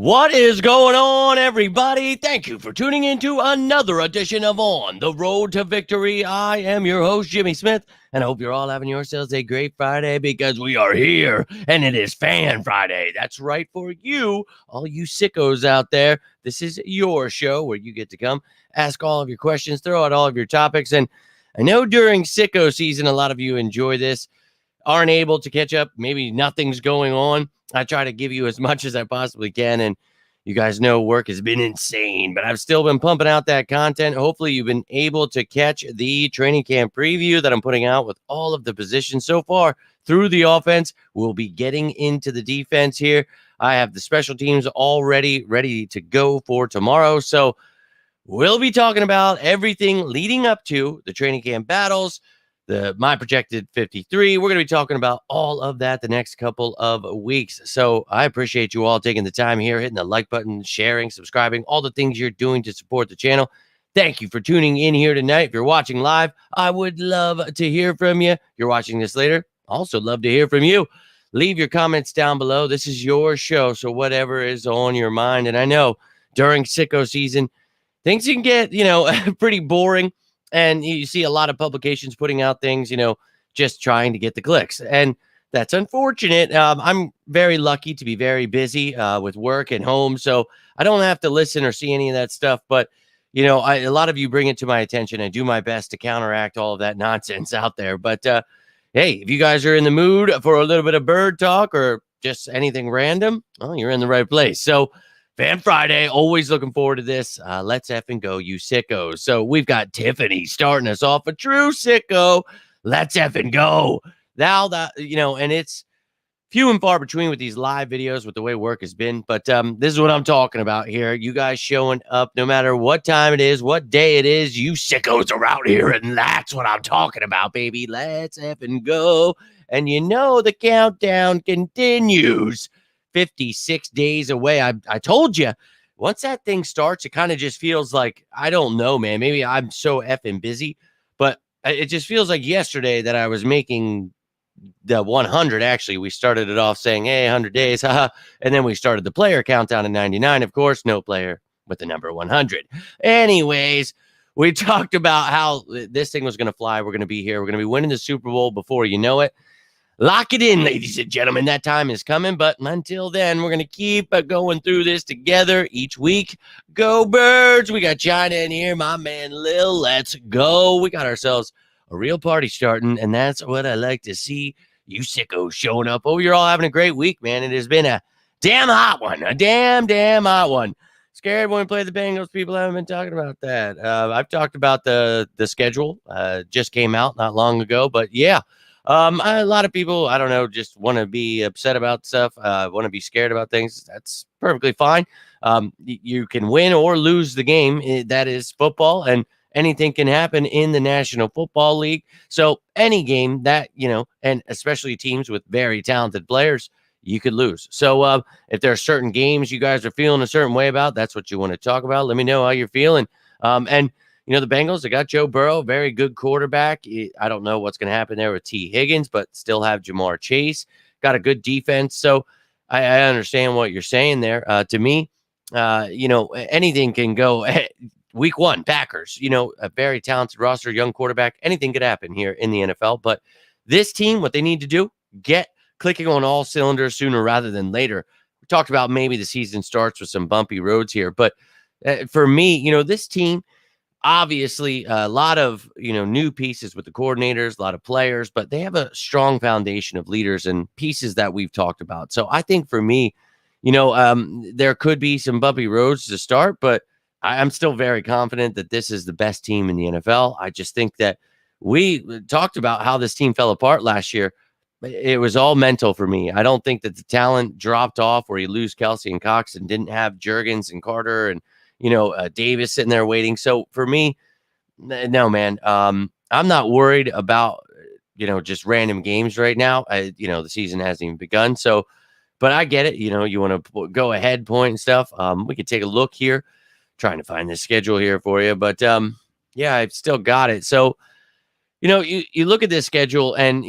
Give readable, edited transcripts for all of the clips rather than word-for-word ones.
What is going on, everybody? Thank you for tuning in to another edition of On the Road to Victory. I am your host, Jimmy Smith, and I hope you're all having yourselves a great Friday because we are here, and it is Fan Friday. That's right, for you, all you sickos out there. This is your show where you get to come, ask all of your questions, throw out all of your topics, and I know during sicko season, a lot of you enjoy this, aren't able to catch up. Maybe nothing's going on. I try to give you as much as I possibly can. And you guys know work has been insane, but I've still been pumping out that content. Hopefully you've been able to catch the training camp preview that I'm putting out with all of the positions so far through the offense. We'll be getting into the defense here. I have the special teams already ready to go for tomorrow. So we'll be talking about everything leading up to the training camp battles, my projected 53. We're going to be talking about all of that the next couple of weeks. So I appreciate you all taking the time here, hitting the like button, sharing, subscribing, all the things you're doing to support the channel. Thank you for tuning in here tonight. If you're watching live, I would love to hear from you. If you're watching this later, also love to hear from you. Leave your comments down below. This is your show, so whatever is on your mind. And I know during sicko season, things can get, pretty boring. And you see a lot of publications putting out things, just trying to get the clicks. And that's unfortunate. I'm very lucky to be very busy with work and home. So I don't have to listen or see any of that stuff. But, a lot of you bring it to my attention. I do my best to counteract all of that nonsense out there. But, hey, if you guys are in the mood for a little bit of bird talk or just anything random, well, you're in the right place. So Fan Friday, always looking forward to this. Let's effing go, you sickos. So we've got Tiffany starting us off, a true sicko. Let's effing go. Now that, and it's few and far between with these live videos with the way work has been. But this is what I'm talking about here. You guys showing up no matter what time it is, what day it is. You sickos are out here, and that's what I'm talking about, baby. Let's effing go. And the countdown continues. 56 days away. I told you, once that thing starts, it kind of just feels like, I don't know, man. Maybe I'm so effing busy, but it just feels like yesterday that I was making the 100. Actually, we started it off saying, hey, 100 days, haha. And then we started the player countdown at 99. Of course, no player with the number 100. Anyways, we talked about how this thing was going to fly. We're going to be here. We're going to be winning the Super Bowl before you know it. Lock it in, ladies and gentlemen. That time is coming. But until then, we're going to keep going through this together each week. Go Birds. We got China in here. My man, Lil. Let's go. We got ourselves a real party starting. And that's what I like to see. You sickos showing up. Oh, you're all having a great week, man. It has been a damn hot one. A damn hot one. Scared when we play the Bengals. People haven't been talking about that. I've talked about the schedule. Just came out not long ago. But yeah. A lot of people, I don't know, just want to be upset about stuff, want to be scared about things. That's perfectly fine. You can win or lose the game. That is football, and anything can happen in the National Football League. So any game that, and especially teams with very talented players, you could lose. So if there are certain games you guys are feeling a certain way about, that's what you want to talk about. Let me know how you're feeling. And the Bengals, they got Joe Burrow, very good quarterback. I don't know what's going to happen there with T. Higgins, but still have Jamar Chase. Got a good defense. So I understand what you're saying there. To me, anything can go. Week one, Packers, a very talented roster, young quarterback. Anything could happen here in the NFL. But this team, what they need to do, get clicking on all cylinders sooner rather than later. We talked about maybe the season starts with some bumpy roads here. But for me, this team, obviously a lot of new pieces with the coordinators, a lot of players, but they have a strong foundation of leaders and pieces that we've talked about. So I think for me, there could be some bumpy roads to start, but I'm still very confident that this is the best team in the NFL. I just think that we talked about how this team fell apart last year. It was all mental for me. I don't think that the talent dropped off where you lose Kelsey and Cox and didn't have Jurgens and Carter and Davis sitting there waiting. So for me, no, man, I'm not worried about, just random games right now. The season hasn't even begun. So, but I get it. You want to go ahead point and stuff. We could take a look here, trying to find the schedule here for you. But yeah, I've still got it. So, you look at this schedule and,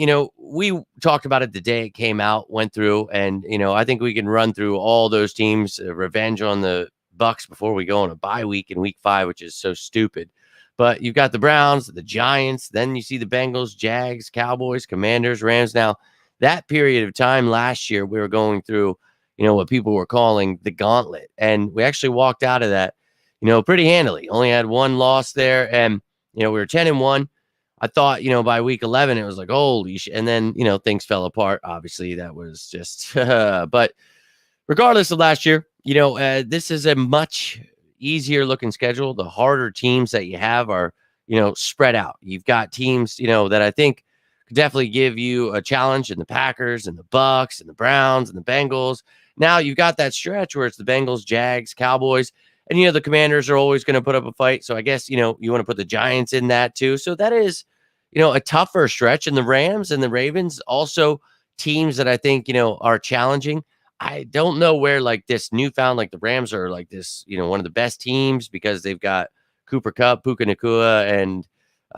we talked about it the day it came out, went through, and I think we can run through all those teams, revenge on the Bucks before we go on a bye week in week 5, which is so stupid. But you've got the Browns, the Giants, then you see the Bengals, Jags, Cowboys, Commanders, Rams. Now, that period of time last year, we were going through, what people were calling the gauntlet. And we actually walked out of that, pretty handily. Only had one loss there. And, we were 10-1. I thought, by week 11, it was like, holy shit. And then, things fell apart. Obviously, that was just, but regardless of last year, this is a much easier looking schedule. The harder teams that you have are, spread out. You've got teams, that I think could definitely give you a challenge in the Packers and the Bucks and the Browns and the Bengals. Now you've got that stretch where it's the Bengals, Jags, Cowboys, and, the Commanders are always going to put up a fight. So I guess, you want to put the Giants in that too. So that is, a tougher stretch. And the Rams and the Ravens, also teams that I think, are challenging. I don't know where like this newfound, like the Rams are like this, one of the best teams because they've got Cooper Kupp, Puka Nacua, and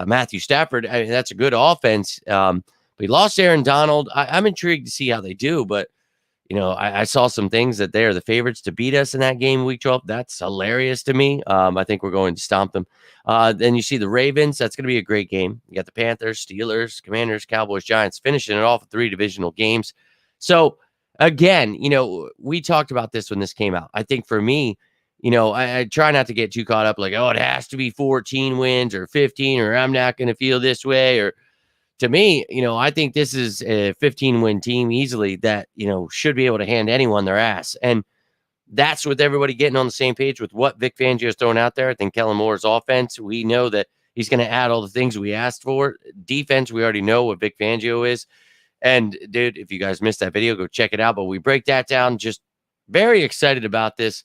Matthew Stafford. I mean, that's a good offense. But he lost Aaron Donald. I'm intrigued to see how they do, but I saw some things that they are the favorites to beat us in that game week 12. That's hilarious to me. I think we're going to stomp them. Then you see the Ravens. That's going to be a great game. You got the Panthers, Steelers, Commanders, Cowboys, Giants, finishing it off with 3 divisional games. So again, we talked about this when this came out. I think for me, I try not to get too caught up like, oh, it has to be 14 wins or 15, or I'm not going to feel this way. Or to me, I think this is a 15-win team easily that, should be able to hand anyone their ass. And that's with everybody getting on the same page with what Vic Fangio is throwing out there. I think Kellen Moore's offense, we know that he's going to add all the things we asked for. Defense, we already know what Vic Fangio is. And dude, if you guys missed that video, go check it out. But we break that down. Just very excited about this,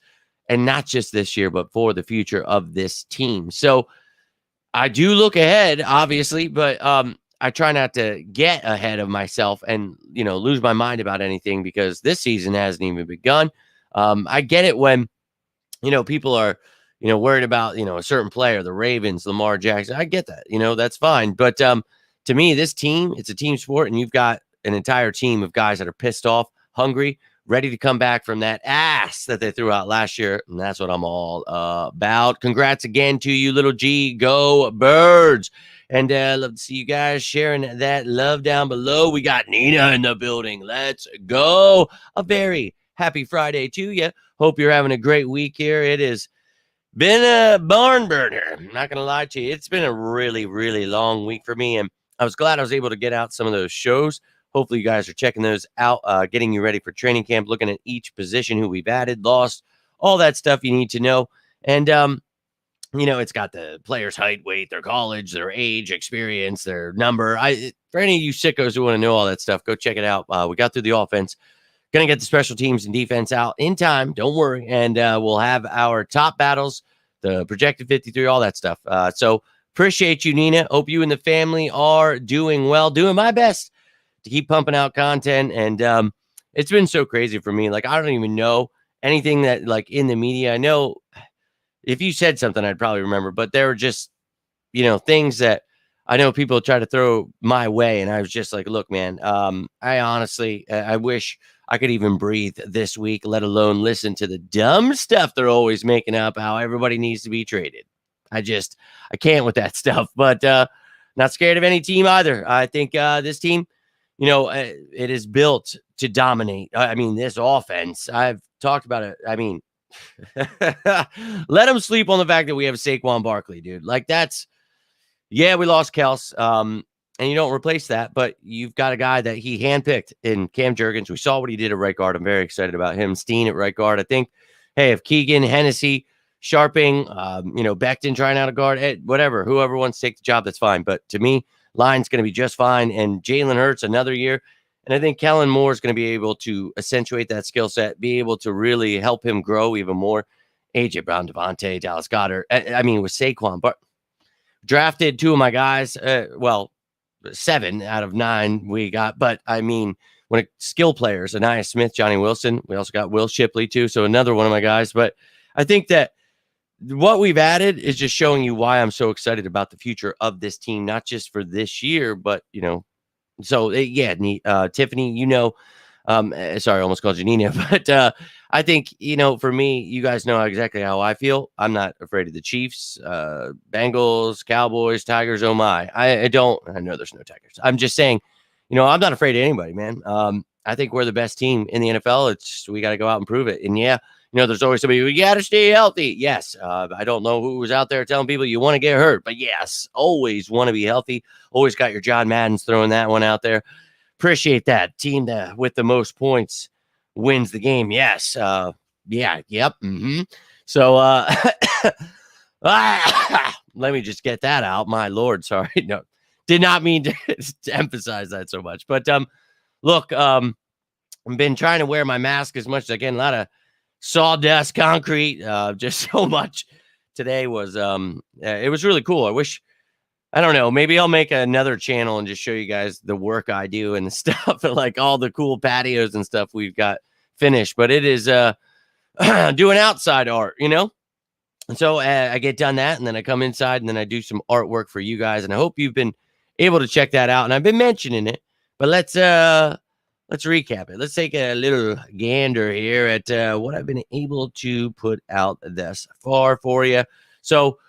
and not just this year, but for the future of this team. So I do look ahead, obviously, but I try not to get ahead of myself and, lose my mind about anything because this season hasn't even begun. I get it when, people are, worried about, a certain player, the Ravens, Lamar Jackson. I get that, that's fine. But to me, this team, it's a team sport, and you've got an entire team of guys that are pissed off, hungry, ready to come back from that ass that they threw out last year. And that's what I'm all about. Congrats again to you, little G. Go Birds. And love to see you guys sharing that love down below. We got Nina in the building. Let's go. A very happy Friday to you. Hope you're having a great week here. It has been a barn burner. I'm not going to lie to you. It's been a really, really long week for me. And I was glad I was able to get out some of those shows. Hopefully you guys are checking those out, getting you ready for training camp, looking at each position, who we've added, lost, all that stuff you need to know. And, it's got the player's height, weight, their college, their age, experience, their number. For any of you sickos who want to know all that stuff, go check it out. We got through the offense. Going to get the special teams and defense out in time. Don't worry. And we'll have our top battles, the projected 53, all that stuff. So appreciate you, Nina. Hope you and the family are doing well. Doing my best to keep pumping out content. And it's been so crazy for me. Like, I don't even know anything that, like, in the media. I know if you said something, I'd probably remember, but there were just, things that I know people try to throw my way. And I was just like, look, man, I honestly, I wish I could even breathe this week, let alone listen to the dumb stuff they're always making up, how everybody needs to be traded. I can't with that stuff, but not scared of any team either. I think this team, it is built to dominate. I mean, this offense, I've talked about it. I mean, let them sleep on the fact that we have Saquon Barkley, dude. Like, we lost Kels, and you don't replace that, but you've got a guy that he handpicked in Cam Jurgens. We saw what he did at right guard. I'm very excited about him. Steen at right guard. I think, hey, if Keegan, Hennessy, Sharping, Becton trying out a guard, whatever, whoever wants to take the job, that's fine. But to me, line's going to be just fine. And Jalen Hurts another year. And I think Kellen Moore is going to be able to accentuate that skill set, be able to really help him grow even more. AJ Brown, Devontae, Dallas Goedert. I mean, with Saquon, but drafted 2 of my guys. 7 out of 9 we got. But I mean, when skill players, Anaya Smith, Johnny Wilson, we also got Will Shipley too. So another one of my guys. But I think that what we've added is just showing you why I'm so excited about the future of this team, not just for this year, but, So yeah, Tiffany, sorry, I almost called you Nina, but I think, for me, you guys know exactly how I feel. I'm not afraid of the Chiefs, Bengals, Cowboys, Tigers. Oh my, I don't. I know there's no Tigers. I'm just saying, I'm not afraid of anybody, man. I think we're the best team in the NFL. It's just, we got to go out and prove it. And yeah, there's always somebody, we got to stay healthy. Yes, I don't know who was out there telling people you want to get hurt, but yes, always want to be healthy. Always got your John Maddens throwing that one out there. Appreciate that. Team with the most points wins the game. Yes. Yeah. Yep. Mm-hmm. So let me just get that out. My Lord. Sorry. No, did not mean to emphasize that so much. But look, I've been trying to wear my mask as much as I can. A lot of sawdust, concrete, just so much. Today was it was really cool. I don't know. Maybe I'll make another channel and just show you guys the work I do and the stuff, and like all the cool patios and stuff we've got finished. But it is doing outside art, And so I get done that, and then I come inside, and then I do some artwork for you guys. And I hope you've been able to check that out. And I've been mentioning it, but let's recap it. Let's take a little gander here at what I've been able to put out thus far for you. So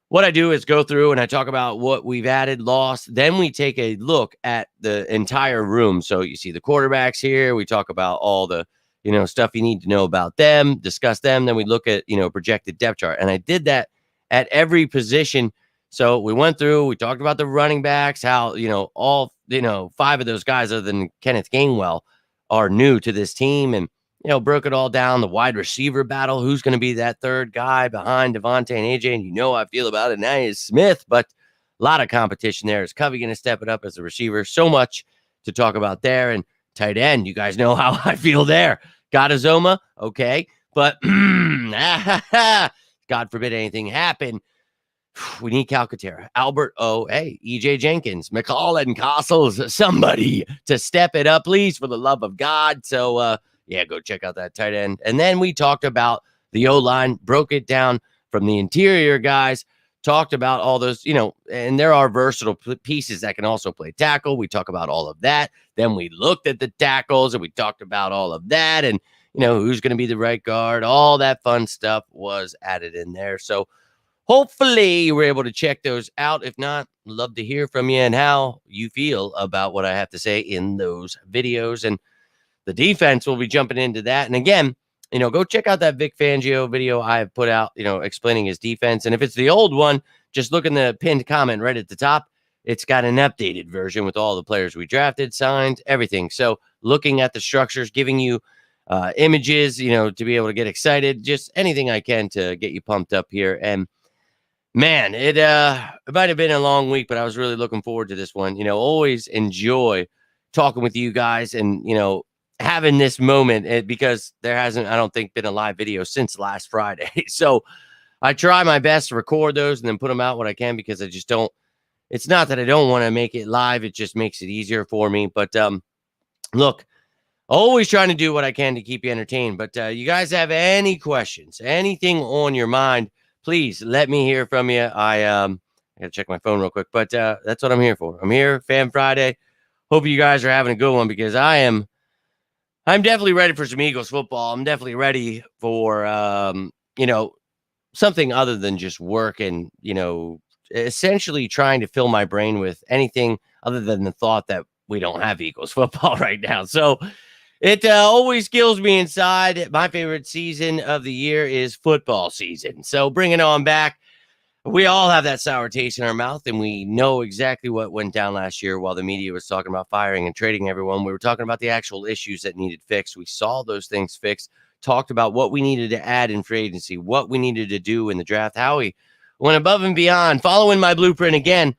what I do is go through and I talk about what we've added, lost. Then we take a look at the entire room. So you see the quarterbacks here. We talk about all the, stuff you need to know about them, discuss them. Then we look at, projected depth chart. And I did that at every position. So we went through, we talked about the running backs, how, all, 5 of those guys other than Kenneth Gainwell are new to this team. And broke it all down, the wide receiver battle, who's going to be that third guy behind Devontae and AJ. And how I feel about it now is Smith, but a lot of competition there. Is Covey going to step it up as a receiver? So much to talk about there. And tight end, you guys know how I feel there. Got Azoma, okay. But God forbid anything happen. We need Calcaterra, Albert EJ Jenkins, McCall and Castles, somebody to step it up, please, for the love of God. So, yeah, go check out that tight end. And then we talked about the O-line, broke it down from the interior guys, talked about all those, and there are versatile pieces that can also play tackle. We talk about all of that. Then we looked at the tackles and we talked about all of that. And, who's going to be the right guard. All that fun stuff was added in there. So hopefully you were able to check those out. If not, love to hear from you and how you feel about what I have to say in those videos. And the defense will be jumping into that. And again, go check out that Vic Fangio video I have put out, explaining his defense. And if it's the old one, just look in the pinned comment right at the top. It's got an updated version with all the players we drafted, signed, everything. So looking at the structures, giving you images, to be able to get excited, just anything I can to get you pumped up here. And man, it might have been a long week, but I was really looking forward to this one. Always enjoy talking with you guys and, having this moment because there hasn't, I don't think, been a live video since last Friday. So I try my best to record those and then put them out when I can, because I just don't, it's not that I don't want to make it live. It just makes it easier for me. But look, always trying to do what I can to keep you entertained. But you guys have any questions, anything on your mind, please let me hear from you. I got to check my phone real quick, but that's what I'm here for. I'm here, Fan Friday. Hope you guys are having a good one, because I'm definitely ready for some Eagles football. I'm definitely ready for, something other than just work and, essentially trying to fill my brain with anything other than the thought that we don't have Eagles football right now. So it always kills me inside. My favorite season of the year is football season. So bring it on back. We all have that sour taste in our mouth, and we know exactly what went down last year while the media was talking about firing and trading everyone. We were talking about the actual issues that needed fixed. We saw those things fixed, talked about what we needed to add in free agency, what we needed to do in the draft. Howie went above and beyond, following my blueprint again.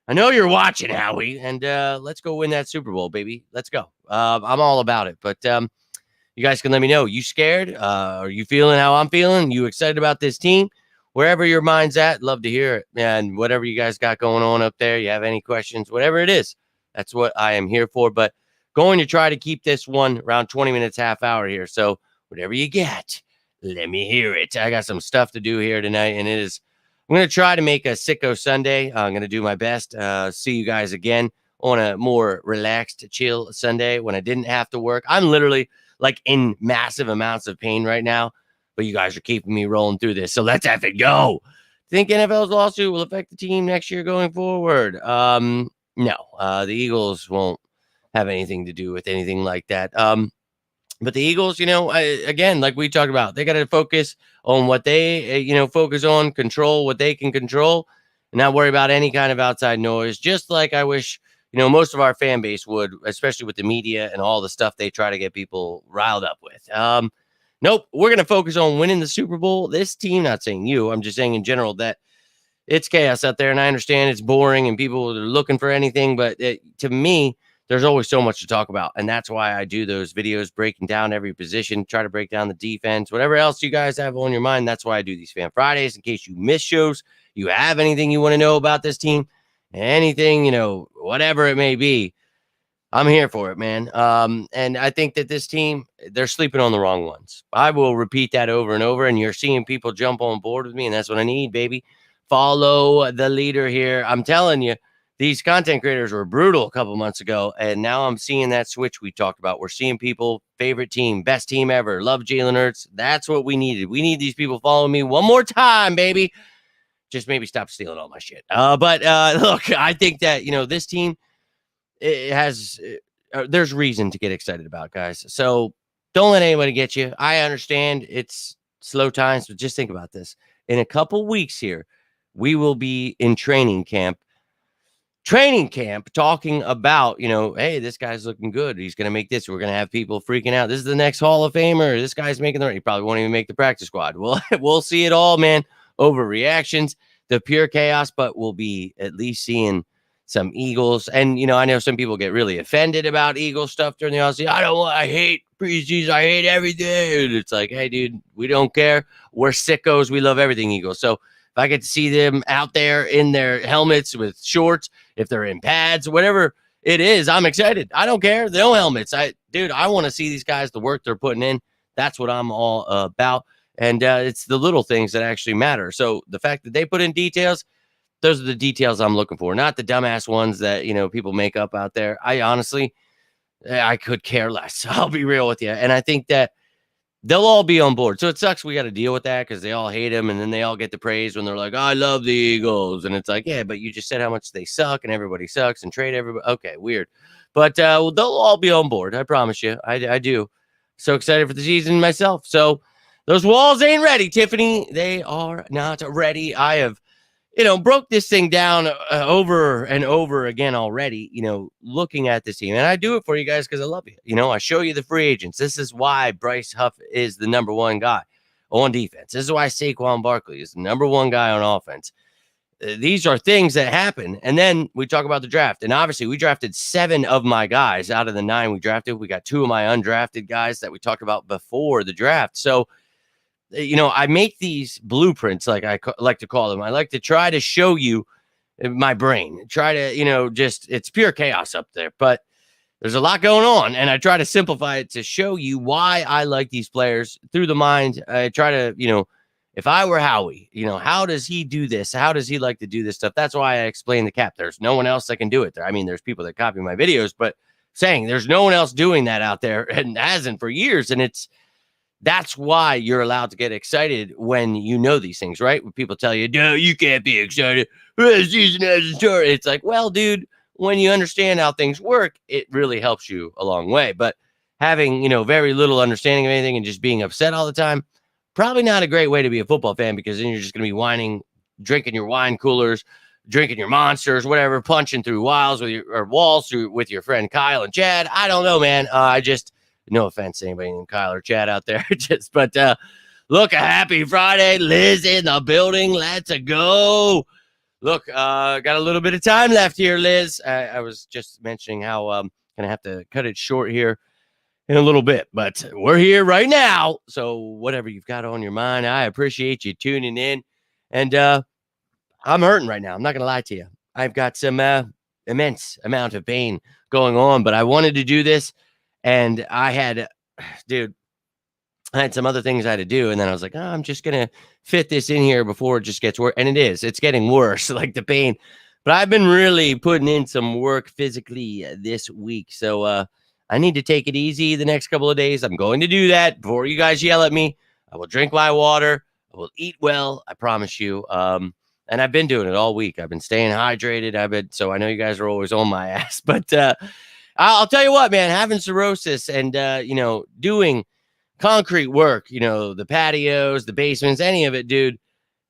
I know you're watching, Howie, and let's go win that Super Bowl, baby. Let's go. I'm all about it. But you guys can let me know. You scared? Are you feeling how I'm feeling? You excited about this team? Wherever your mind's at, love to hear it. And whatever you guys got going on up there, you have any questions, whatever it is, that's what I am here for. But going to try to keep this one around 20 minutes, half hour here. So whatever you get, let me hear it. I got some stuff to do here tonight, and I'm going to try to make a Sicko Sunday. I'm going to do my best. See you guys again on a more relaxed, chill Sunday when I didn't have to work. I'm literally like in massive amounts of pain right now, but you guys are keeping me rolling through this. So let's have it go. Think NFL's lawsuit will affect the team next year going forward? No, the Eagles won't have anything to do with anything like that. But the Eagles, again, like we talked about, they got to focus on what they, focus on, control what they can control, and not worry about any kind of outside noise. Just like I wish, most of our fan base would, especially with the media and all the stuff they try to get people riled up with. Nope, we're going to focus on winning the Super Bowl. This team, not saying you, I'm just saying in general that it's chaos out there, and I understand it's boring and people are looking for anything, but to me, there's always so much to talk about, and that's why I do those videos breaking down every position, try to break down the defense, whatever else you guys have on your mind. That's why I do these Fan Fridays, in case you miss shows, you have anything you want to know about this team, anything, whatever it may be. I'm here for it, man. And I think that this team, they're sleeping on the wrong ones. I will repeat that over and over, and you're seeing people jump on board with me, and that's what I need, baby. Follow the leader here. I'm telling you, these content creators were brutal a couple months ago, and now I'm seeing that switch we talked about. We're seeing people, favorite team, best team ever, love Jalen Hurts. That's what we needed. We need these people following me one more time, baby. Just maybe stop stealing all my shit. But look, I think that, this team, it has, there's reason to get excited about, guys. So don't let anybody get you. I understand it's slow times, but just think about this. In a couple weeks here, we will be in training camp talking about, hey, this guy's looking good. He's going to make this. We're going to have people freaking out. This is the next Hall of Famer. This guy's making he probably won't even make the practice squad. Well, we'll see it all, man. Overreactions, the pure chaos, but we'll be at least seeing some Eagles. And, I know some people get really offended about Eagle stuff during the offseason. I hate preseason. I hate everything. It's like, hey, dude, we don't care. We're sickos. We love everything Eagles. So if I get to see them out there in their helmets with shorts, if they're in pads, whatever it is, I'm excited. I don't care. No helmets. I want to see these guys, the work they're putting in. That's what I'm all about. And it's the little things that actually matter. So the fact that they put in details, those are the details I'm looking for, not the dumbass ones that, people make up out there. I honestly, I could care less. I'll be real with you. And I think that they'll all be on board. So it sucks. We got to deal with that because they all hate him. And then they all get the praise when they're like, I love the Eagles. And it's like, yeah, but you just said how much they suck and everybody sucks and trade everybody. Okay, weird. But they'll all be on board. I promise you. I do. So excited for the season myself. So those walls ain't ready, Tiffany. They are not ready. I have, broke this thing down over and over again already, looking at this team. And I do it for you guys because I love you. I show you the free agents. This is why Bryce Huff is the number one guy on defense. This is why Saquon Barkley is the number one guy on offense. These are things that happen. And then we talk about the draft. And obviously, we drafted 7 of my guys out of the 9 we drafted. We got 2 of my undrafted guys that we talked about before the draft. So, I make these blueprints, like I like to call them. I like to try to show you my brain, try to, it's pure chaos up there, but there's a lot going on. And I try to simplify it to show you why I like these players through the mind. I try to, if I were Howie, how does he do this? How does he like to do this stuff? That's why I explain the cap. There's no one else that can do it there. I mean, there's people that copy my videos, but saying there's no one else doing that out there and hasn't for years. And that's why you're allowed to get excited when you know these things, right? When people tell you, no, you can't be excited. The season hasn't started. It's like, well, dude, when you understand how things work, it really helps you a long way. But having, very little understanding of anything and just being upset all the time, probably not a great way to be a football fan, because then you're just going to be whining, drinking your wine coolers, drinking your monsters, whatever, punching through walls with your friend Kyle and Chad. I don't know, man. No offense to anybody named Kyle or Chad out there. But look, a happy Friday. Liz in the building. Let's go. Look, got a little bit of time left here, Liz. I was just mentioning how I'm going to have to cut it short here in a little bit, but we're here right now. So whatever you've got on your mind, I appreciate you tuning in. And I'm hurting right now. I'm not going to lie to you. I've got some immense amount of pain going on, but I wanted to do this. And I had some other things I had to do. And then I was like, I'm just going to fit this in here before it just gets worse. And it's getting worse, like the pain. But I've been really putting in some work physically this week. So I need to take it easy the next couple of days. I'm going to do that before you guys yell at me. I will drink my water. I will eat well. I promise you. And I've been doing it all week. I've been staying hydrated. So I know you guys are always on my ass. But I'll tell you what, man, having cirrhosis and, doing concrete work, the patios, the basements, any of it, dude,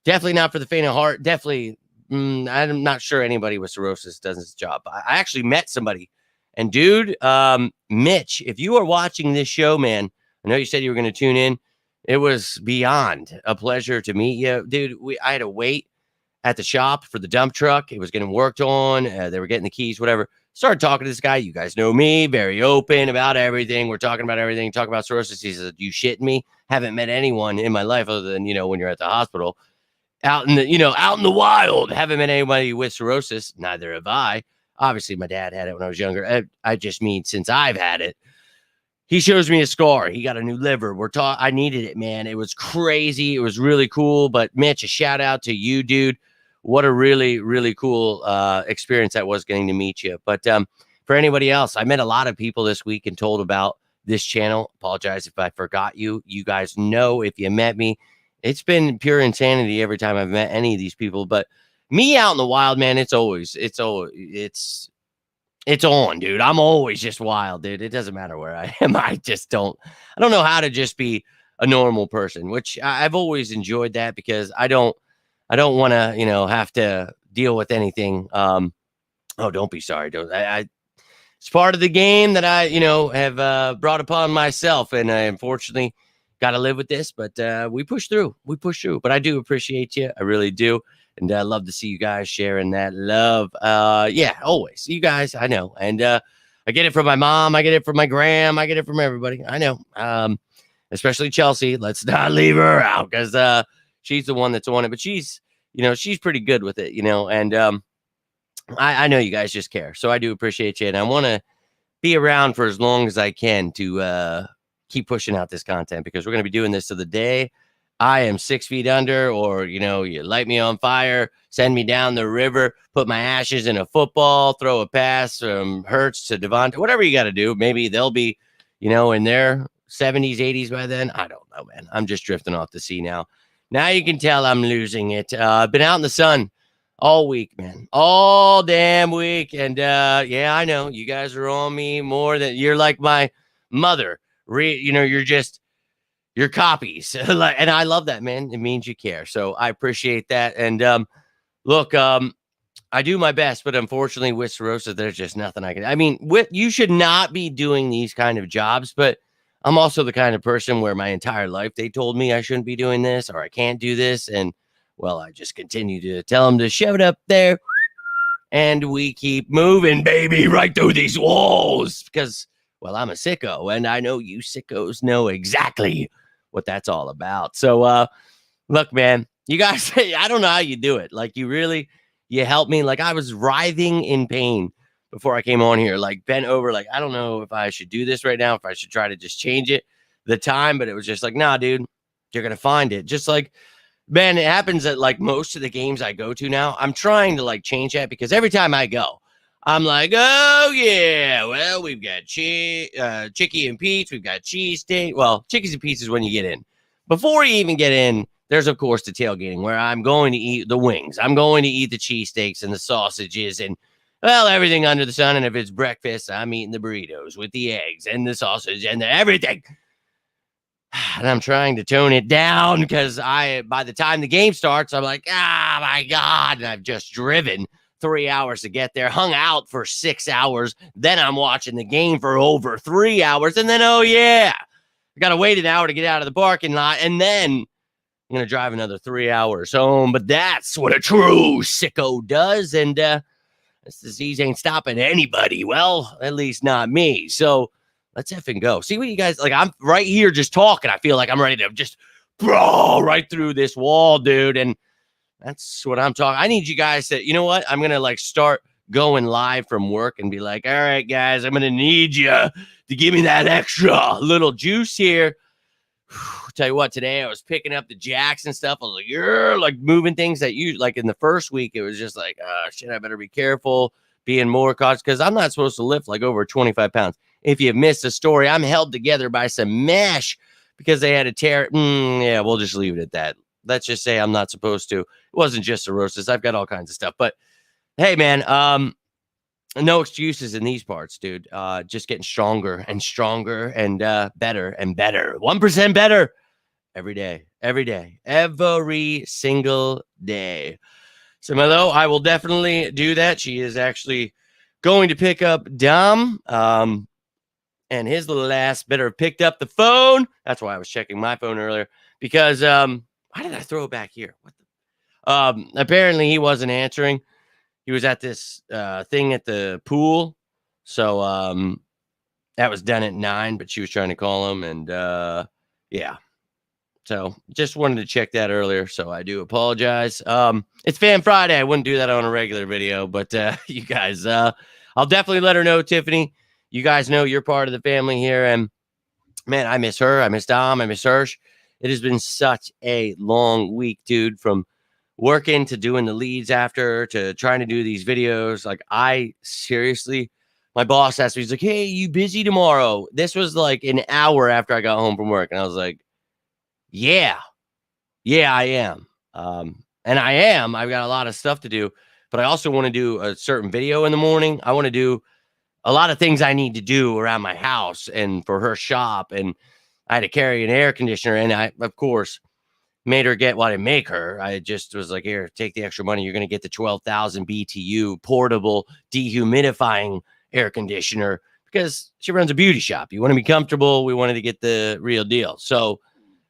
definitely not for the faint of heart. Definitely. I'm not sure anybody with cirrhosis does this job. I actually met somebody, and dude, Mitch, if you are watching this show, man, I know you said you were going to tune in. It was beyond a pleasure to meet you, dude. I had to wait at the shop for the dump truck. It was getting worked on. They were getting the keys, whatever. Started talking to this guy. You guys know me, very open about everything. We're talking about everything. Talk about cirrhosis. He said, "You shitting me? Haven't met anyone in my life other than when you're at the hospital." Out in the wild, haven't met anybody with cirrhosis. Neither have I. Obviously, my dad had it when I was younger. I just mean since I've had it. He shows me a scar. He got a new liver. I needed it, man. It was crazy. It was really cool. But Mitch, a shout out to you, dude. What a really, really cool experience that was getting to meet you. But for anybody else, I met a lot of people this week and told about this channel. Apologize if I forgot you. You guys know if you met me. It's been pure insanity every time I've met any of these people, but me out in the wild, man, it's on, dude. I'm always just wild, dude. It doesn't matter where I am. I don't know how to just be a normal person, which I've always enjoyed that because I don't want to, have to deal with anything. Don't be sorry. It's part of the game that I, have brought upon myself. And unfortunately, got to live with this, but we push through. But I do appreciate you. I really do. And I love to see you guys sharing that love. Yeah, always. You guys, I know. And I get it from my mom. I get it from my gram. I get it from everybody. I know. Especially Chelsea. Let's not leave her out because she's the one that's on it. But she's pretty good with it, And I know you guys just care. So I do appreciate you. And I want to be around for as long as I can to keep pushing out this content because we're going to be doing this to the day I am 6 feet under, or, you light me on fire, send me down the river, put my ashes in a football, throw a pass from Hurts to Devontae, whatever you got to do. Maybe they'll be, in their 70s, 80s by then. I don't know, man. I'm just drifting off the sea now. Now you can tell I'm losing it. I've been out in the sun all week, man, all damn week. And yeah, I know you guys are on me more than you're like my mother. You're copies. And I love that, man. It means you care. So I appreciate that. And look, I do my best, but unfortunately with cirrhosis, there's just nothing I can. I mean, you should not be doing these kind of jobs, but I'm also the kind of person where my entire life they told me I shouldn't be doing this or I can't do this. And well, I just continue to tell them to shove it up there. And we keep moving, baby, right through these walls because, well, I'm a sicko, and I know you sickos know exactly what that's all about. So, look, man, you guys, I don't know how you do it. Like, you help me. Like, I was writhing in pain before I came on here, like bent over. Like, I don't know if I should do this right now, if I should try to just change the time, but it was just like, nah, dude, you're going to find it. Just like, man, it happens at like most of the games I go to now. I'm trying to like change that because every time I go, I'm like, oh, yeah, well, we've got Chicky and Pete's. We've got cheesesteak. Well, Chickies and Pete's is when you get in. Before you even get in, there's, of course, the tailgating where I'm going to eat the wings. I'm going to eat the cheesesteaks and the sausages and, well, everything under the sun. And if it's breakfast, I'm eating the burritos with the eggs and the sausage and everything. And I'm trying to tone it down because by the time the game starts, I'm like, ah, my God. And I've just driven 3 hours to get there, hung out for 6 hours. Then I'm watching the game for over 3 hours. And then, oh, yeah, I got to wait an hour to get out of the parking lot. And then I'm going to drive another 3 hours home. But that's what a true sicko does. And this disease ain't stopping anybody. Well, at least not me. So let's effing go. See what you guys like. I'm right here just talking. I feel like I'm ready to just brawl right through this wall, dude. And that's what I'm talking. I need you guys to, you know what? I'm going to like start going live from work and be like, all right, guys, I'm going to need you to give me that extra little juice here. Tell you what, today I was picking up the jacks and stuff. I was like, you're like moving things that you like in the first week. It was just like, oh shit, I better be careful, being more cautious because I'm not supposed to lift like over 25 pounds. If you missed the story, I'm held together by some mesh because they had a tear. Yeah, we'll just leave it at that. Let's just say I'm not supposed to. It wasn't just cirrhosis. I've got all kinds of stuff. But hey, man, no excuses in these parts, dude. Just getting stronger and stronger and better and better. 1% better every day, every single day. So, Melo, I will definitely do that. She is actually going to pick up Dom. And his little ass better have picked up the phone. That's why I was checking my phone earlier. Because why did I throw it back here? What the? Apparently he wasn't answering. He was at this thing at the pool. So that was done at 9, but she was trying to call him. And yeah. So just wanted to check that earlier. So I do apologize. It's Fan Friday. I wouldn't do that on a regular video. But you guys, I'll definitely let her know, Tiffany. You guys know you're part of the family here. And man, I miss her. I miss Dom. I miss Hirsch. It has been such a long week, dude, from working to doing the leads after to trying to do these videos. Like, I seriously, my boss asked me, he's like, hey, you busy tomorrow? This was like an hour after I got home from work. And I was like, yeah, I am. And I am. I've got a lot of stuff to do, but I also want to do a certain video in the morning. I want to do a lot of things I need to do around my house and for her shop. And I had to carry an air conditioner. And I, of course, made her get what I make her. I just was like, here, take the extra money. You're going to get the 12,000 BTU portable dehumidifying air conditioner because she runs a beauty shop. You want to be comfortable. We wanted to get the real deal. So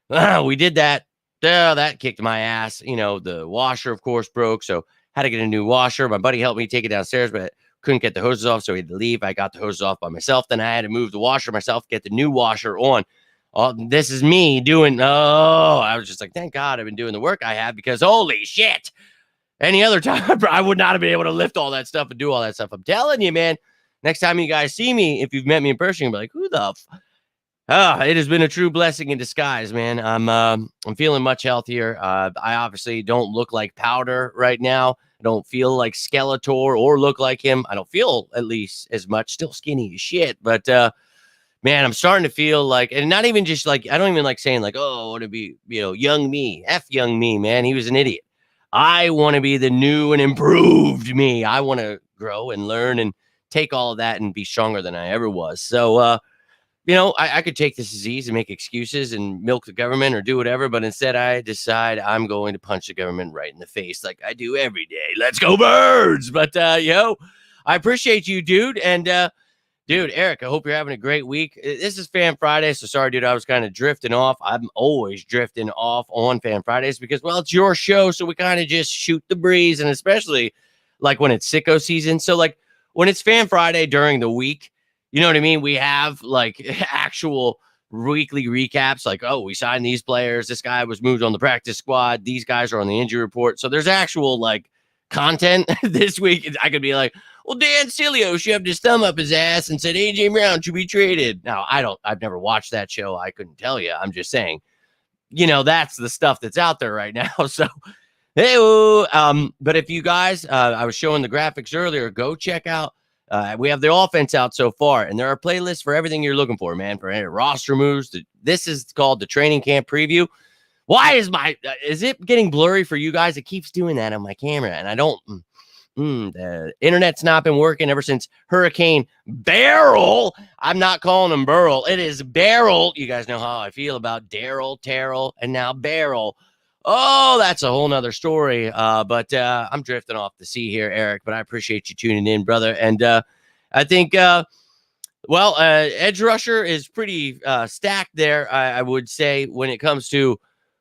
we did that. That kicked my ass. You know, the washer, of course, broke. So had to get a new washer. My buddy helped me take it downstairs, but couldn't get the hoses off, so he had to leave. I got the hoses off by myself. Then I had to move the washer myself, get the new washer on. Oh, this is me doing. Oh, I was just like, thank God I've been doing the work I have because holy shit. Any other time, I would not have been able to lift all that stuff and do all that stuff. I'm telling you, man. Next time you guys see me, if you've met me in person, you'll be like, who the it has been a true blessing in disguise, man. I'm feeling much healthier. I obviously don't look like powder right now. I don't feel like Skeletor or look like him. I don't feel at least as much. Still skinny as shit, but man, I'm starting to feel like, and not even just like, I don't even like saying like, oh, I want to be, young me. F young me, man. He was an idiot. I want to be the new and improved me. I want to grow and learn and take all of that and be stronger than I ever was. So, I could take this disease and make excuses and milk the government or do whatever, but instead I decide I'm going to punch the government right in the face like I do every day. Let's go birds. But, I appreciate you, dude. And, dude, Eric, I hope you're having a great week. This is Fan Friday, so sorry, dude, I was kind of drifting off. I'm always drifting off on Fan Fridays because, well, it's your show, so we kind of just shoot the breeze, and especially, like, when it's sicko season. So, like, when it's Fan Friday during the week, you know what I mean? We have like actual weekly recaps, like, oh, we signed these players. This guy was moved on the practice squad. These guys are on the injury report. So there's actual like content this week. I could be like, well, Dan Sileo shoved his thumb up his ass and said AJ Brown should be traded. Now, I've never watched that show. I couldn't tell you. I'm just saying, that's the stuff that's out there right now. So, but if you guys, I was showing the graphics earlier, go check out. We have the offense out so far, and there are playlists for everything you're looking for, man. For roster moves, this is called the training camp preview. Why is it getting blurry for you guys? It keeps doing that on my camera, and I don't. The internet's not been working ever since Hurricane Beryl. I'm not calling him Burl. It is Beryl. You guys know how I feel about Daryl, Terrell, and now Beryl. Oh, that's a whole nother story. But I'm drifting off the sea here, Eric, but I appreciate you tuning in, brother. And I think, edge rusher is pretty stacked there, I would say, when it comes to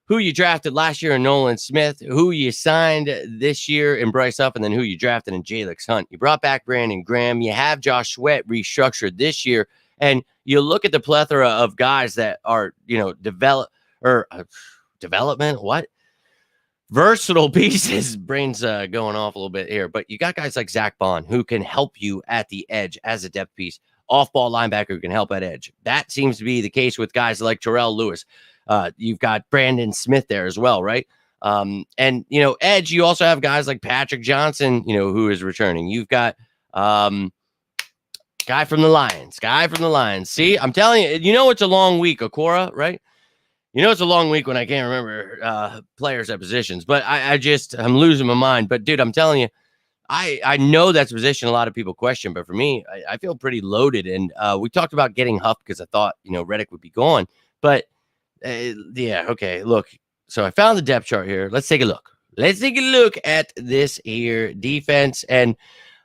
who you drafted last year in Nolan Smith, who you signed this year in Bryce Huff, and then who you drafted in Jalix Hunt. You brought back Brandon Graham. You have Josh Sweat restructured this year. And you look at the plethora of guys that are, development, what? Versatile pieces. Brain's going off a little bit here, but you got guys like Zach Bond who can help you at the edge as a depth piece, off-ball linebacker who can help at edge. That seems to be the case with guys like Terrell Lewis. You've got Brandon Smith there as well, right? And you know, edge, you also have guys like Patrick Johnson, you know, who is returning. You've got guy from the Lions. See, I'm telling you, you know, it's a long week, Okora, right? You know, it's a long week when I can't remember players at positions, but I'm losing my mind. But dude, I'm telling you, I know that's a position a lot of people question, but for me, I feel pretty loaded. And we talked about getting Huff because I thought, you know, Reddick would be gone, but yeah, okay, look. So I found the depth chart here. Let's take a look. Let's take a look at this here defense. And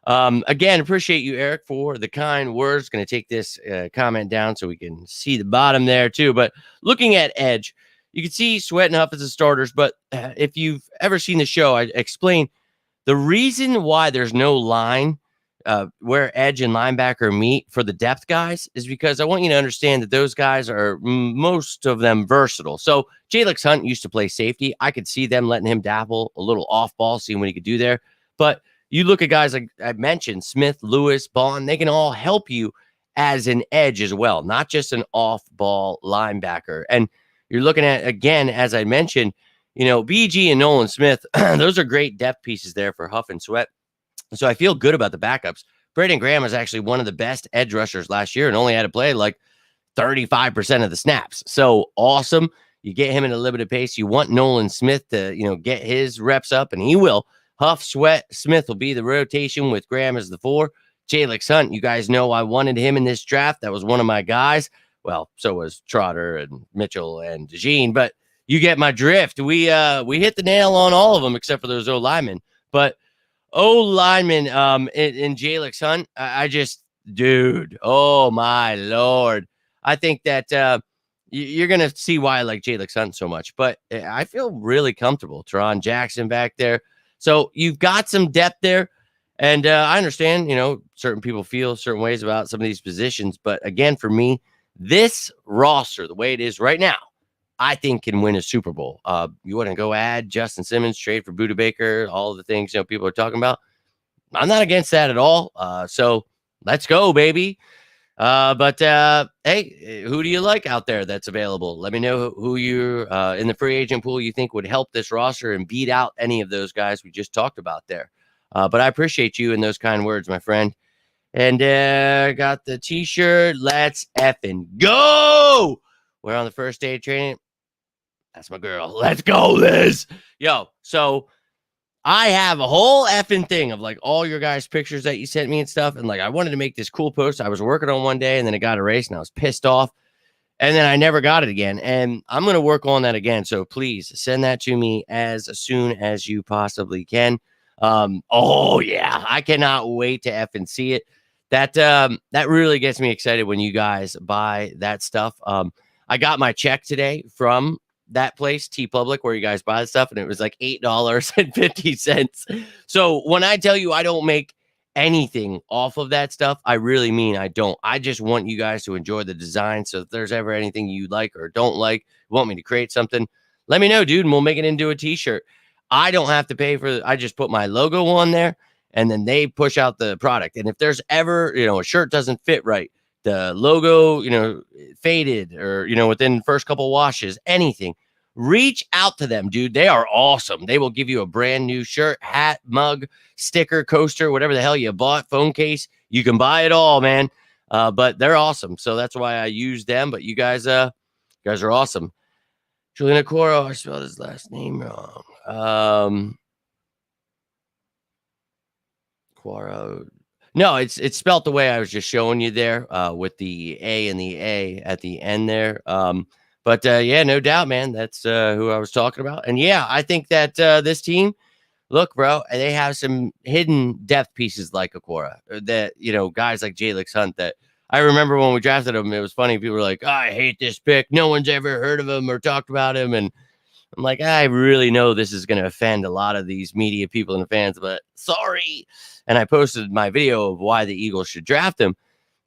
again, appreciate you, Eric, for the kind words. Going to take this comment down so we can see the bottom there too. But looking at edge, you can see Sweat and Huff as the starters. But if you've ever seen the show, I explain the reason why there's no line where edge and linebacker meet for the depth guys is because I want you to understand that those guys are most of them versatile. So Jalen Hunt used to play safety. I could see them letting him dabble a little off ball, seeing what he could do there. But you look at guys like I mentioned, Smith, Lewis, Bond, they can all help you as an edge as well, not just an off ball linebacker. And you're looking at, again, as I mentioned, you know, BG and Nolan Smith, those are great depth pieces there for Huff and Sweat. So I feel good about the backups. Braden Graham is actually one of the best edge rushers last year and only had to play like 35% of the snaps. So awesome. You get him in a limited pace. You want Nolan Smith to, you know, get his reps up, and he will. Huff, Sweat, Smith will be the rotation with Graham as the 4. Jalen Hunt, you guys know I wanted him in this draft. That was one of my guys. Well, so was Trotter and Mitchell and DeJean, but you get my drift. We hit the nail on all of them except for those O linemen. But O lineman in Jalen Hunt, I just, dude, oh my Lord. I think that you're going to see why I like Jalen Hunt so much, but I feel really comfortable. Teron Jackson back there. So you've got some depth there. And I understand, you know, certain people feel certain ways about some of these positions. But again, for me, this roster, the way it is right now, I think can win a Super Bowl. You want to go add Justin Simmons, trade for Budda Baker, all of the things, you know, people are talking about. I'm not against that at all. So let's go, baby. But hey, who do you like out there that's available? Let me know who you're in the free agent pool you think would help this roster and beat out any of those guys we just talked about there. But I appreciate you and those kind words, my friend. And got the t-shirt. Let's effing go. We're on the first day of training. That's my girl. Let's go, Liz. Yo, so I have a whole effing thing of like all your guys' pictures that you sent me and stuff. And like, I wanted to make this cool post I was working on one day and then it got erased and I was pissed off. And then I never got it again. And I'm going to work on that again. So please send that to me as soon as you possibly can. Oh yeah, I cannot wait to effing see it. That really gets me excited when you guys buy that stuff. I got my check today from that place, T Public, where you guys buy the stuff, and it was like $8.50. So when I tell you I don't make anything off of that stuff, I really mean I don't. I just want you guys to enjoy the design. So if there's ever anything you like or don't like, want me to create something, let me know, dude, and we'll make it into a t-shirt. I don't have to pay for I just put my logo on there and then they push out the product. And if there's ever, you know, a shirt doesn't fit right, the logo, you know, faded or, you know, within the first couple washes, anything, reach out to them, dude. They are awesome. They will give you a brand new shirt, hat, mug, sticker, coaster, whatever the hell you bought, phone case. You can buy it all, man. But they're awesome. So that's why I use them. But you guys are awesome. Julian Okoro, I spelled his last name wrong. Quaro. No, it's spelt the way I was just showing you there, with the A and the A at the end there. But yeah, no doubt, man. That's who I was talking about. And yeah, I think that this team, look, bro, they have some hidden depth pieces like Okora, that, you know, guys like Jalen Hunt that I remember when we drafted him, it was funny. People were like, oh, I hate this pick. No one's ever heard of him or talked about him. And I'm like, I really know this is going to offend a lot of these media people and the fans, but sorry. And I posted my video of why the Eagles should draft him.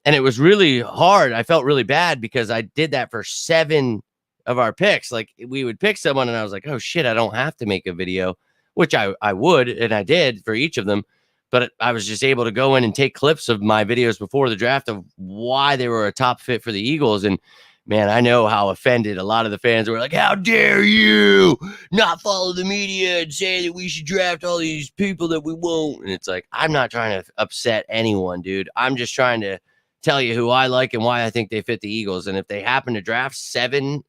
And it was really hard. I felt really bad because I did that for 7 of our picks. Like, we would pick someone and I was like, oh shit, I don't have to make a video, which I would. And I did for each of them. But I was just able to go in and take clips of my videos before the draft of why they were a top fit for the Eagles. And man, I know how offended a lot of the fans were. Like, how dare you not follow the media and say that we should draft all these people that we won't? And it's like, I'm not trying to upset anyone, dude. I'm just trying to tell you who I like and why I think they fit the Eagles. And if they happen to draft 7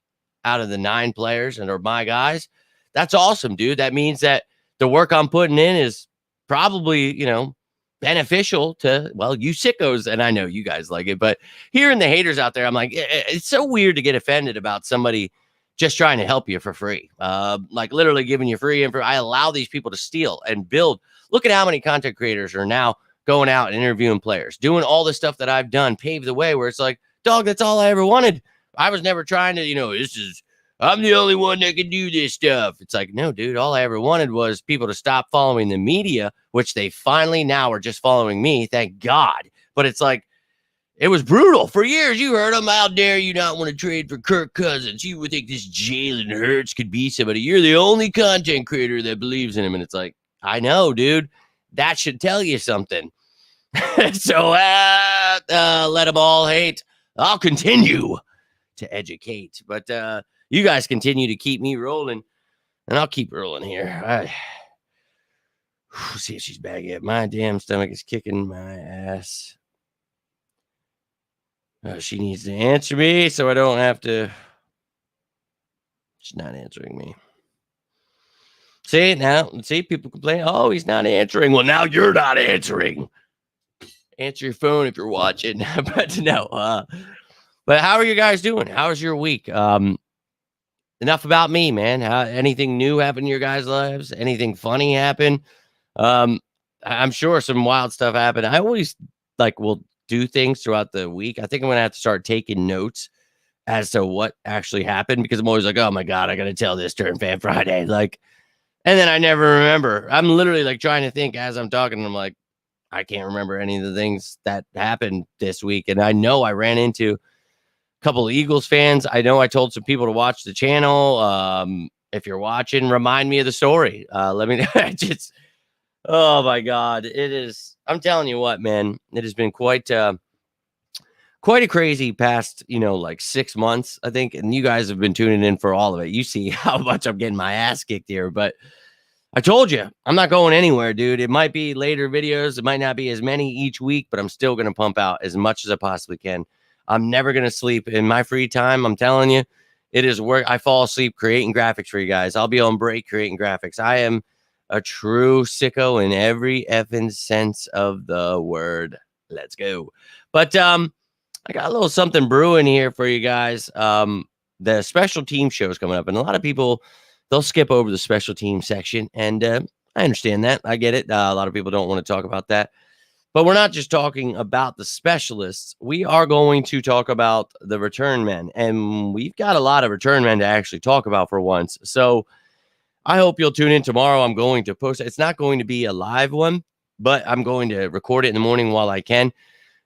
out of the 9 players and are my guys, that's awesome, dude. That means that the work I'm putting in is probably, beneficial to, well, you sickos. And I know you guys like it, but hearing the haters out there, I'm like, it's so weird to get offended about somebody just trying to help you for free. Like literally giving you free info. I allow these people to steal and build. Look at how many content creators are now going out and interviewing players, doing all the stuff that I've done, paved the way where it's like, dog, that's all I ever wanted. I was never trying to, I'm the only one that can do this stuff. It's like, no, dude, all I ever wanted was people to stop following the media, which they finally now are just following me. Thank God. But it's like, it was brutal. For years, you heard them. How dare you not want to trade for Kirk Cousins? You would think this Jalen Hurts could be somebody. You're the only content creator that believes in him. And it's like, I know, dude. That should tell you something. So let them all hate. I'll continue to educate. But you guys continue to keep me rolling, and I'll keep rolling here. See if she's back yet. My damn stomach is kicking my ass. She needs to answer me so I don't have to. She's not answering me. See, now, people complain. Oh, he's not answering. Well, now you're not answering. Answer your phone if you're watching. But no. But how are you guys doing? How's your week? Enough about me, man. Anything new happen in your guys' lives? Anything funny happen? I'm sure some wild stuff happened. I always will do things throughout the week. I think I'm gonna have to start taking notes as to what actually happened, because I'm always like, oh my God, I gotta tell this during Fan Friday. And then I never remember. I'm literally trying to think as I'm talking, and I'm like, I can't remember any of the things that happened this week. And I know I ran into couple of Eagles fans. I know I told some people to watch the channel. If you're watching, remind me of the story. Let me just, oh my God. It is, I'm telling you what, man, it has been quite a crazy past, 6 months, I think. And you guys have been tuning in for all of it. You see how much I'm getting my ass kicked here, but I told you, I'm not going anywhere, dude. It might be later videos. It might not be as many each week, but I'm still going to pump out as much as I possibly can. I'm never going to sleep in my free time. I'm telling you, it is work. I fall asleep creating graphics for you guys. I'll be on break creating graphics. I am a true sicko in every effing sense of the word. Let's go. But I got a little something brewing here for you guys. The special team show is coming up, and a lot of people, they'll skip over the special team section, and I understand that. I get it. A lot of people don't want to talk about that. But we're not just talking about the specialists. We are going to talk about the return men. And we've got a lot of return men to actually talk about for once. So I hope you'll tune in tomorrow. I'm going to post it. It's not going to be a live one, but I'm going to record it in the morning while I can.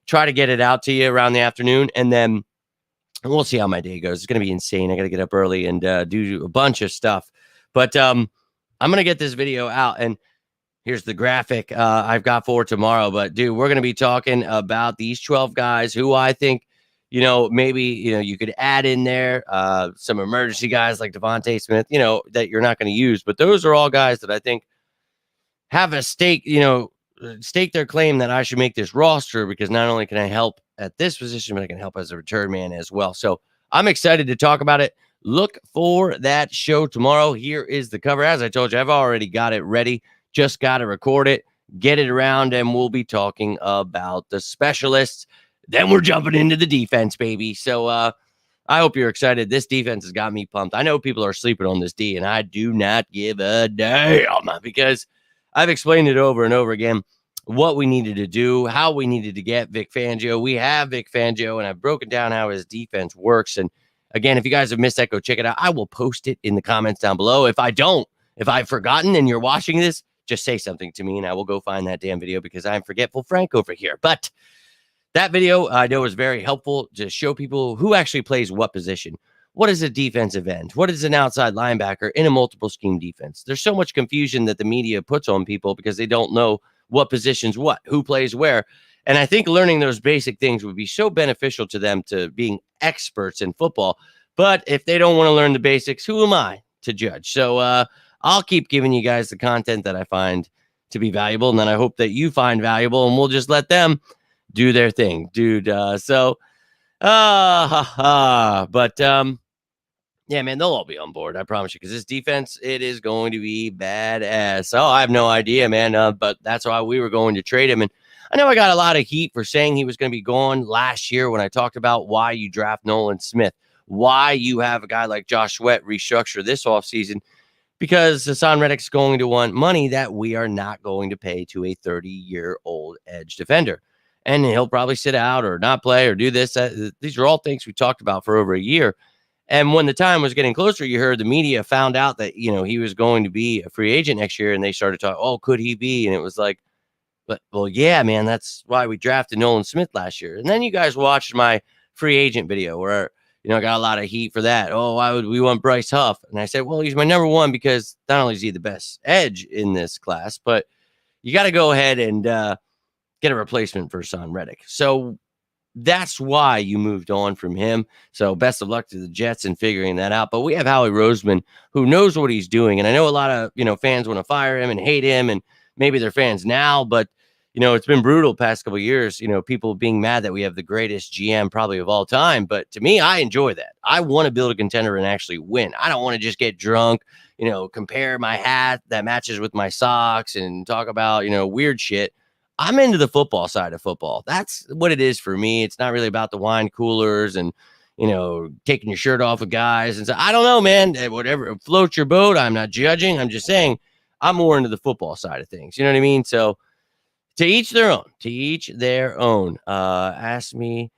Try to get it out to you around the afternoon. And then we'll see how my day goes. It's going to be insane. I got to get up early and do a bunch of stuff. But I'm going to get this video out. And here's the graphic I've got for tomorrow. But, dude, we're going to be talking about these 12 guys who I think, maybe, you could add in there some emergency guys like Devontae Smith, that you're not going to use. But those are all guys that I think have a stake, stake their claim that I should make this roster, because not only can I help at this position, but I can help as a return man as well. So I'm excited to talk about it. Look for that show tomorrow. Here is the cover. As I told you, I've already got it ready. Just got to record it, get it around, and we'll be talking about the specialists. Then we're jumping into the defense, baby. So I hope you're excited. This defense has got me pumped. I know people are sleeping on this D, and I do not give a damn, because I've explained it over and over again, what we needed to do, how we needed to get Vic Fangio. We have Vic Fangio, and I've broken down how his defense works. And again, if you guys have missed that, go check it out. I will post it in the comments down below. If I've forgotten and you're watching this, just say something to me and I will go find that damn video, because I'm forgetful Frank over here. But that video I know is very helpful to show people who actually plays what position. What is a defensive end? What is an outside linebacker in a multiple scheme defense? There's so much confusion that the media puts on people because they don't know what positions what, who plays where. And I think learning those basic things would be so beneficial to them to being experts in football. But if they don't want to learn the basics, who am I to judge? So I'll keep giving you guys the content that I find to be valuable. And then I hope that you find valuable, and we'll just let them do their thing, dude. Yeah, man, they'll all be on board. I promise you, because this defense, it is going to be badass. Oh, I have no idea, man. But that's why we were going to trade him. And I know I got a lot of heat for saying he was going to be gone last year when I talked about why you draft Nolan Smith, why you have a guy like Josh Sweat restructure this offseason, because Hassan Reddick's going to want money that we are not going to pay to a 30-year-old edge defender. And he'll probably sit out or not play or do this. These are all things we talked about for over a year. And when the time was getting closer, you heard the media found out that, he was going to be a free agent next year, and they started talking, oh, could he be? And it was like, well, yeah, man, that's why we drafted Nolan Smith last year. And then you guys watched my free agent video where, I got a lot of heat for that. Oh, why would we want Bryce Huff? And I said, well, he's my number one because not only is he the best edge in this class, but you got to go ahead and get a replacement for Hassan Reddick. So that's why you moved on from him. So best of luck to the Jets in figuring that out. But we have Howie Roseman, who knows what he's doing. And I know a lot of, fans want to fire him and hate him, and maybe they're fans now, but it's been brutal past couple of years, people being mad that we have the greatest GM probably of all time. But to me, I enjoy that. I want to build a contender and actually win. I don't want to just get drunk, compare my hat that matches with my socks and talk about, weird shit. I'm into the football side of football. That's what it is for me. It's not really about the wine coolers and, taking your shirt off with guys. And so I don't know, man, whatever floats your boat. I'm not judging. I'm just saying I'm more into the football side of things. You know what I mean? So to each their own, Ask me,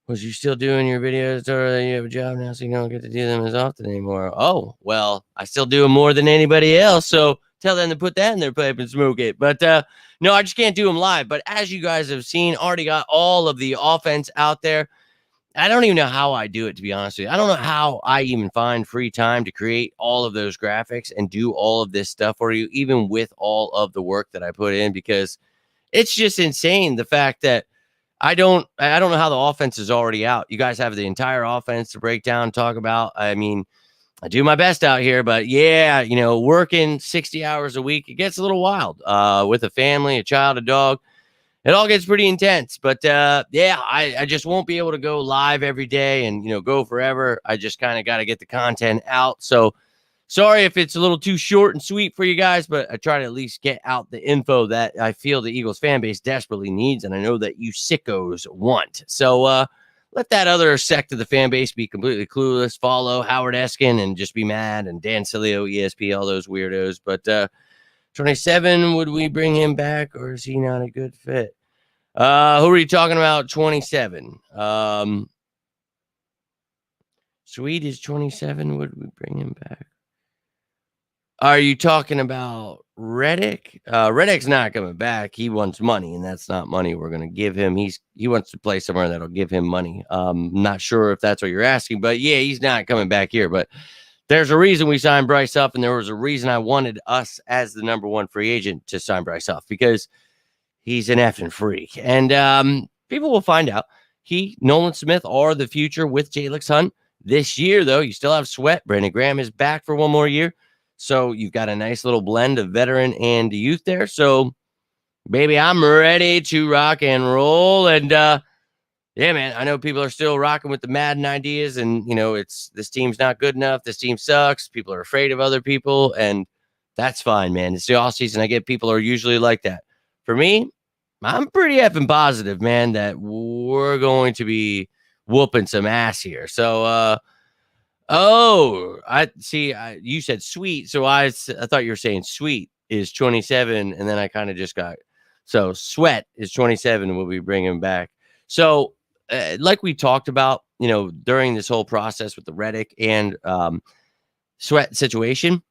was you still doing your videos, or you have a job now so you don't get to do them as often anymore? Oh, well, I still do them more than anybody else. So tell them to put that in their pipe and smoke it. But no, I just can't do them live. But as you guys have seen, already got all of the offense out there. I don't even know how I do it, to be honest with you. I don't know how I even find free time to create all of those graphics and do all of this stuff for you, even with all of the work that I put in, because it's just insane. The fact that I don't know how the offense is already out. You guys have the entire offense to break down, talk about. I mean, I do my best out here, but yeah, working 60 hours a week, it gets a little wild with a family, a child, a dog. It all gets pretty intense, but yeah, I just won't be able to go live every day and, go forever. I just kind of got to get the content out. So sorry if it's a little too short and sweet for you guys, but I try to at least get out the info that I feel the Eagles fan base desperately needs. And I know that you sickos want. So let that other sect of the fan base be completely clueless. Follow Howard Eskin and just be mad, and Dan Sileo, ESP, all those weirdos. But 27, would we bring him back, or is he not a good fit? Who are you talking about? 27. Sweet is 27. Would we bring him back? Are you talking about Reddick? Reddick's not coming back. He wants money, and that's not money we're going to give him. He wants to play somewhere that'll give him money. Not sure if that's what you're asking, but yeah, he's not coming back here. But there's a reason we signed Bryce Huff, and there was a reason I wanted us as the number one free agent to sign Bryce Huff, because he's an effing freak. And people will find out. Nolan Smith are the future with Jalix Hunt. This year, though, you still have Sweat. Brandon Graham is back for one more year. So you've got a nice little blend of veteran and youth there. So, baby, I'm ready to rock and roll. And, yeah, man, I know people are still rocking with the Madden ideas. And, this team's not good enough. This team sucks. People are afraid of other people. And that's fine, man. It's the offseason. I get people are usually like that. For me, I'm pretty effing positive, man, that we're going to be whooping some ass here. So, I see. You said Sweet, so I thought you were saying Sweet is 27, and then I kind of just got so Sweat is 27, and we'll be bringing him back. So, like we talked about, during this whole process with the Reddick and Sweat situation,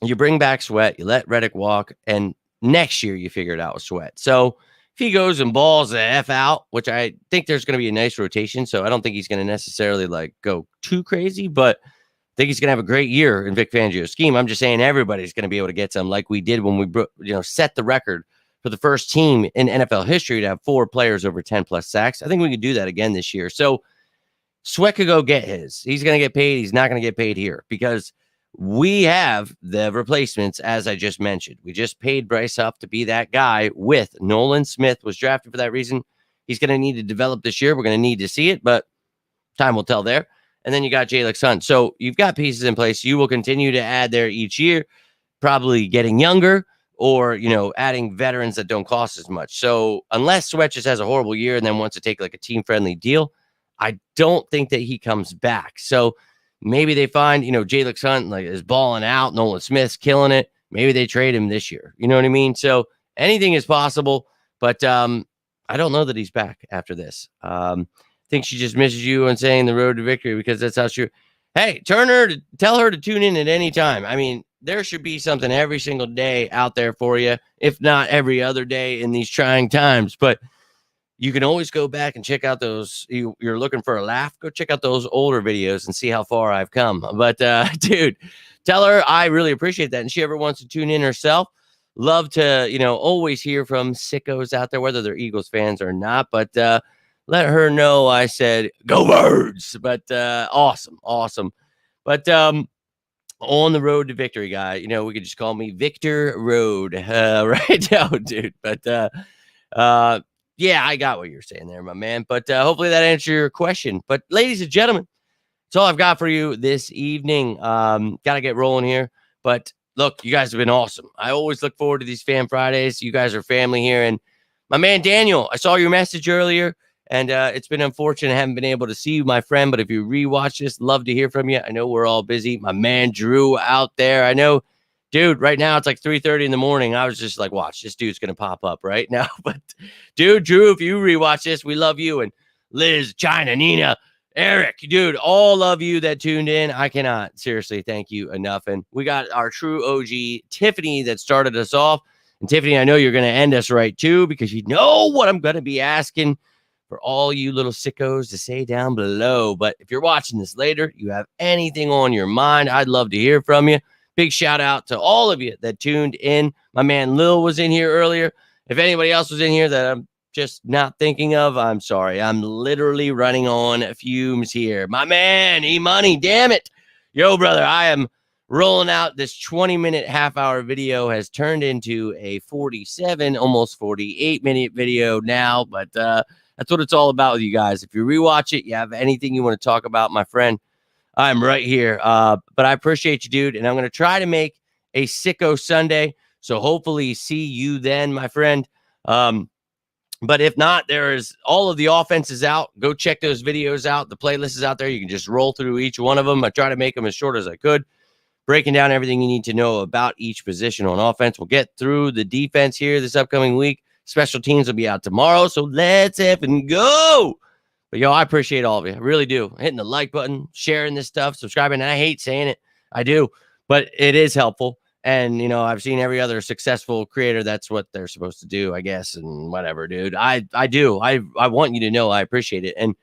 you bring back Sweat, you let Reddick walk, and next year you figure it out with Sweat. So if he goes and balls the F out, which I think there's going to be a nice rotation, so I don't think he's going to necessarily go too crazy, but I think he's going to have a great year in Vic Fangio's scheme. I'm just saying everybody's going to be able to get some, like we did when we set the record for the first team in NFL history to have 4 players over 10 plus sacks. I think we could do that again this year. So Sweat could go get his. He's going to get paid. He's not going to get paid here because we have the replacements, as I just mentioned. We just paid Bryce Huff to be that guy with Nolan Smith was drafted for that reason. He's going to need to develop this year. We're going to need to see it, but time will tell there. And then you got Jalen Hunt. So you've got pieces in place. You will continue to add there each year, probably getting younger or, adding veterans that don't cost as much. So unless Sweat just has a horrible year and then wants to take like a team-friendly deal, I don't think that he comes back. So maybe they find, Jalen Hunt like is balling out. Nolan Smith's killing it. Maybe they trade him this year. You know what I mean? So anything is possible, but I don't know that he's back after this. I think she just misses you and saying the road to victory because that's how she. Hey, tell her to tune in at any time. I mean, there should be something every single day out there for you, if not every other day in these trying times. But you can always go back and check out those. You're looking for a laugh, go check out those older videos and see how far I've come. But, dude, tell her I really appreciate that. And she ever wants to tune in herself, love to, always hear from sickos out there, whether they're Eagles fans or not. But let her know I said, go Birds. But awesome. But on the road to victory, guy, we could just call me Victor Road right now, dude. But yeah, I got what you're saying there, my man. But hopefully that answered your question. But ladies and gentlemen, that's all I've got for you this evening. Got to get rolling here. But look, you guys have been awesome. I always look forward to these Fan Fridays. You guys are family here. And my man, Daniel, I saw your message earlier. And it's been unfortunate I haven't been able to see you, my friend. But if you rewatch this, love to hear from you. I know we're all busy. My man, Drew, out there. I know. Dude, right now it's like 3:30 in the morning. I was just like, watch, this dude's going to pop up right now. But, dude, Drew, if you rewatch this, we love you. And Liz, China, Nina, Eric, dude, all of you that tuned in. I cannot seriously thank you enough. And we got our true OG, Tiffany, that started us off. And, Tiffany, I know you're going to end us right, too, because you know what I'm going to be asking for all you little sickos to say down below. But if you're watching this later, you have anything on your mind, I'd love to hear from you. Big shout out to all of you that tuned in. My man Lil was in here earlier. If anybody else was in here that I'm just not thinking of, I'm sorry. I'm literally running on fumes here. My man, E-Money, damn it. Yo, brother, I am rolling out. This 20-minute, half-hour video has turned into a 47, almost 48-minute video now. But that's what it's all about with you guys. If you rewatch it, you have anything you want to talk about, my friend, I'm right here. But I appreciate you, dude. And I'm going to try to make a Sicko Sunday. So hopefully see you then, my friend. But if not, there's all of the offenses out. Go check those videos out. The playlist is out there. You can just roll through each one of them. I try to make them as short as I could, breaking down everything you need to know about each position on offense. We'll get through the defense here this upcoming week. Special teams will be out tomorrow. So let's effing go. But, yo, I appreciate all of you. I really do. Hitting the like button, sharing this stuff, subscribing. And I hate saying it. I do. But it is helpful. And, I've seen every other successful creator. That's what they're supposed to do, I guess. And whatever, dude. I do. I want you to know I appreciate it. And,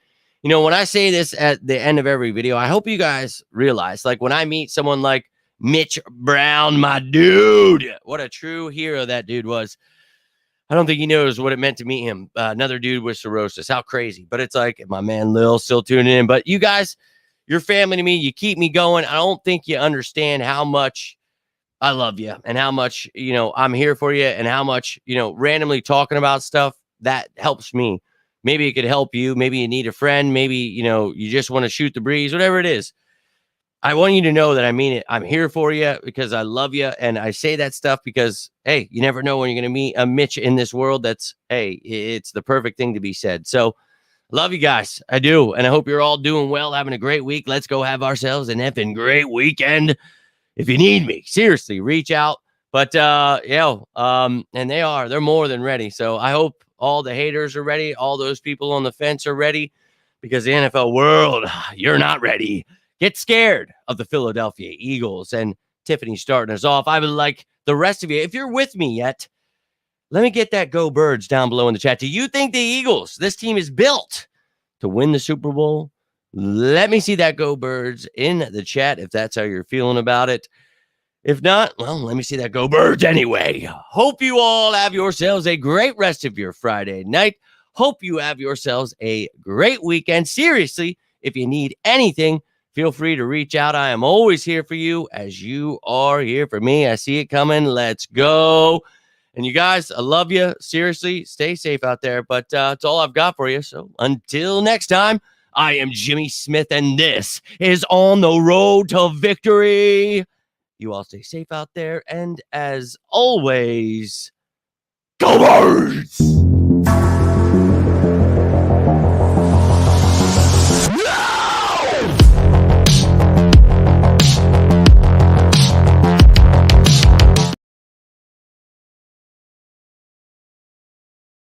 when I say this at the end of every video, I hope you guys realize, like, when I meet someone like Mitch Brown, my dude, what a true hero that dude was. I don't think he knows what it meant to meet him. Another dude with cirrhosis. How crazy. But it's like my man Lil still tuning in. But you guys, you're family to me. You keep me going. I don't think you understand how much I love you and how much, I'm here for you and how much, randomly talking about stuff that helps me. Maybe it could help you. Maybe you need a friend. Maybe, you just want to shoot the breeze, whatever it is. I want you to know that I mean it. I'm here for you because I love you. And I say that stuff because, hey, you never know when you're going to meet a Mitch in this world. That's, hey, it's the perfect thing to be said. So love you guys. I do. And I hope you're all doing well, having a great week. Let's go have ourselves an effing great weekend. If you need me, seriously, reach out. But, and they're more than ready. So I hope all the haters are ready. All those people on the fence are ready because the NFL world, you're not ready. Get scared of the Philadelphia Eagles. And Tiffany starting us off. I would like the rest of you, if you're with me yet, let me get that Go Birds down below in the chat. Do you think the Eagles, this team is built to win the Super Bowl? Let me see that Go Birds in the chat if that's how you're feeling about it. If not, well, let me see that go birds anyway. Hope you all have yourselves a great rest of your Friday night. Hope you have yourselves a great weekend. Seriously, if you need anything, feel free to reach out. I am always here for you as you are here for me. I see it coming. Let's go. And you guys, I love you. Seriously, stay safe out there. But that's all I've got for you. So until next time, I am Jimmy Smith, and this is On the Road to Victory. You all stay safe out there. And as always, go Birds!